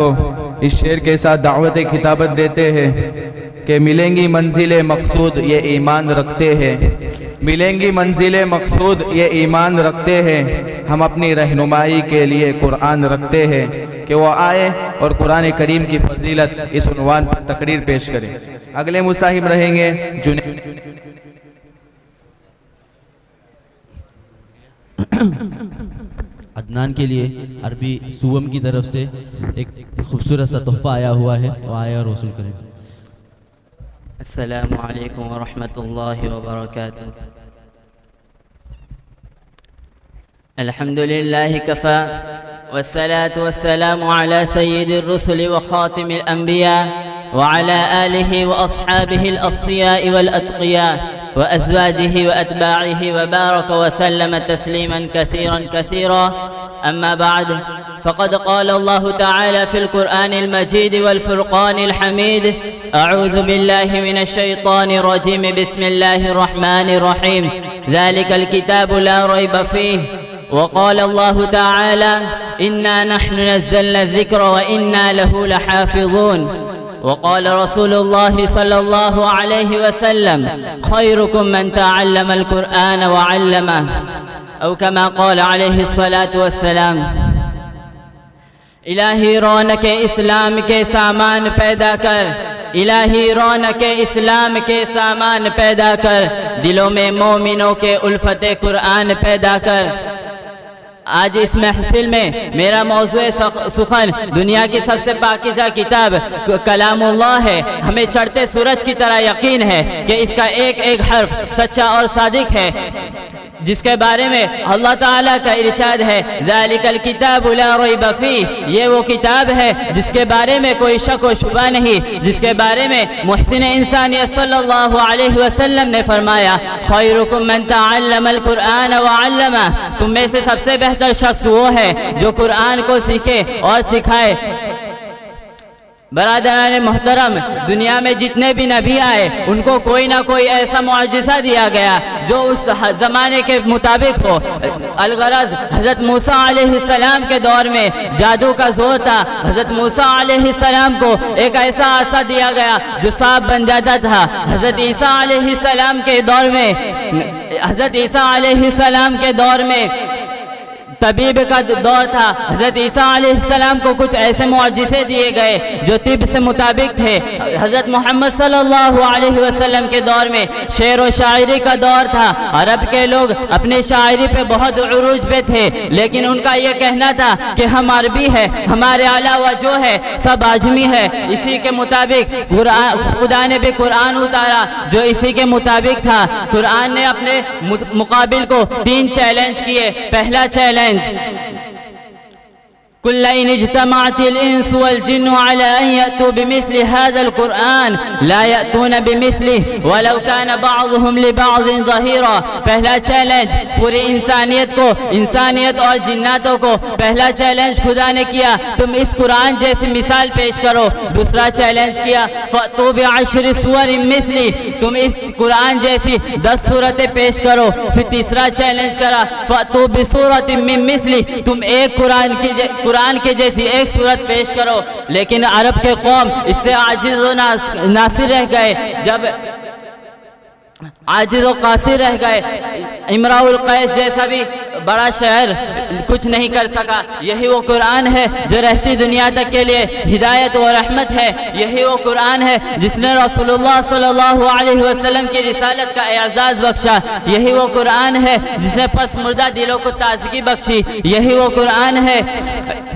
اس شعر کے ساتھ دعوت خطابت دیتے ہیں کہ ملیں گی منزل مقصود یہ ایمان رکھتے ہیں، ملیں گی منزل مقصود یہ ایمان رکھتے ہیں، ہم اپنی رہنمائی کے لیے قرآن رکھتے ہیں کہ وہ آئے اور قرآن کریم کی فضیلت اس عنوان پر تقریر پیش کریں۔ اگلے مصاحب رہیں گے عدنان کے لیے عربی سوم کی طرف سے ایک خوبصورت سا تحفہ آیا ہوا ہے، وہ آئے اور وصول کریں۔ السلام علیکم ورحمۃ اللہ وبرکاتہ۔ الحمد للہ کفا والصلاة والسلام على سید الرسل وخاتم الانبیاء وعلى آلہ واصحابہ الاصفیاء والاتقیاء وأزواجه وأتباعه وبارك وسلم تسليما كثيرا كثيرا، أما بعد، فقد قال الله تعالى في القرآن المجيد والفرقان الحميد: أعوذ بالله من الشيطان الرجيم، بسم الله الرحمن الرحيم، ذلك الكتاب لا ريب فيه. وقال الله تعالى: إنا نحن نزلنا الذكر وإنا له لحافظون. وقال رسول الله صلى الله عليه وسلم: خيركم من تعلم القرآن وعلمه، أو كما قال عليه الصلاة والسلام۔ الہی رونق اسلام کے سامان پیدا کر، الہی رونق اسلام کے سامان پیدا کر، دلوں میں مومنوں کے الفت قرآن پیدا کر۔ آج اس محفل میں میرا موضوع سخن دنیا کی سب سے پاکیزہ کتاب کلام اللہ ہے۔ ہمیں چڑھتے سورج کی طرح یقین ہے کہ اس کا ایک ایک حرف سچا اور صادق ہے، جس کے بارے میں اللہ تعالیٰ کا ارشاد ہے: ذالک الکتاب لا ریب فیہ، یہ وہ کتاب ہے جس کے بارے میں کوئی شک و شبہ نہیں، جس کے بارے میں محسن انسانیت صلی اللہ علیہ وسلم نے فرمایا: خیرکم من تعلم القرآن وعلمہ، تم میں سے سب سے بہتر شخص وہ ہے جو قرآن کو سیکھے اور سکھائے۔ برادران محترم، دنیا میں جتنے بھی نبی آئے ان کو کوئی نہ کوئی ایسا معجزہ دیا گیا جو اس زمانے کے مطابق ہو۔ الغرض حضرت موسیٰ علیہ السلام کے دور میں جادو کا زور تھا، حضرت موسیٰ علیہ السلام کو ایک ایسا عصا دیا گیا جو سانپ بن جاتا تھا۔ حضرت عیسیٰ علیہ السلام کے دور میں طبیب کا دور تھا، حضرت عیسیٰ علیہ السلام کو کچھ ایسے معجزے دیے گئے جو طب سے مطابق تھے۔ حضرت محمد صلی اللہ علیہ وسلم کے دور میں شعر و شاعری کا دور تھا۔ عرب کے لوگ اپنے شاعری پہ بہت عروج پہ تھے، لیکن ان کا یہ کہنا تھا کہ ہم عربی ہے، ہمارے علاوہ جو ہے سب عجمی ہے۔ اسی کے مطابق خدا نے بھی قرآن اتارا جو اسی کے مطابق تھا۔ قرآن نے اپنے مقابل کو 3 چیلنج کیے۔ پہلا چیلنج: قل إن اجتمعت الإنس والجن على أن يأتوا بمثل هذا القرآن لا يأتون بمثله ولو كان بعضهم لبعض ظهيرا۔ پہلا چیلنج پوری انسانیت اور جناتوں کو پہلا چیلنج خدا نے کیا، تم اس قرآن جیسی مثال پیش کرو۔ دوسرا چیلنج کیا: فأتوا بعشر سور مثلی، تم اس قرآن جیسی 10 صورتیں پیش کرو۔ پھر تیسرا چیلنج کرا: فأتوا بسورة من مثلی، تم ایک قرآن کے جیسی ایک صورت پیش کرو۔ لیکن عرب کے قوم اس سے عاجز و ناصر رہ گئے، جب عاجز و قاصر رہ گئے۔ امراء القیس جیسا بھی بڑا شاعر کچھ نہیں کر سکا۔ یہی وہ قرآن ہے جو رہتی دنیا تک کے لیے ہدایت و رحمت ہے۔ یہی وہ قرآن ہے جس نے رسول اللہ صلی اللہ علیہ وسلم کی رسالت کا اعزاز بخشا۔ یہی وہ قرآن ہے جس نے پس مردہ دلوں کو تازگی بخشی۔ یہی وہ قرآن ہے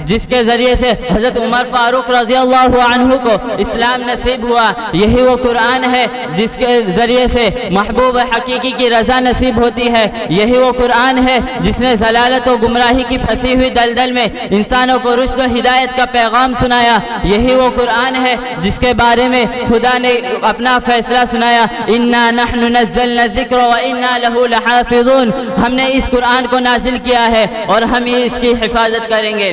جس کے ذریعے سے حضرت عمر فاروق رضی اللہ عنہ کو اسلام نصیب ہوا۔ یہی وہ قرآن ہے جس کے ذریعے سے محبوب حقیقی کی رضا نصیب ہوتی ہے۔ یہی وہ قرآن ہے جس نے ضلالت و گمراہی کی پھنسی ہوئی دلدل میں انسانوں کو رشد و ہدایت کا پیغام سنایا۔ یہی وہ قرآن ہے جس کے بارے میں خدا نے اپنا فیصلہ سنایا: انا نحن نزلنا الذکر وانا له لحافظون، ہم نے اس قرآن کو نازل کیا ہے اور ہم اس کی حفاظت کریں گے۔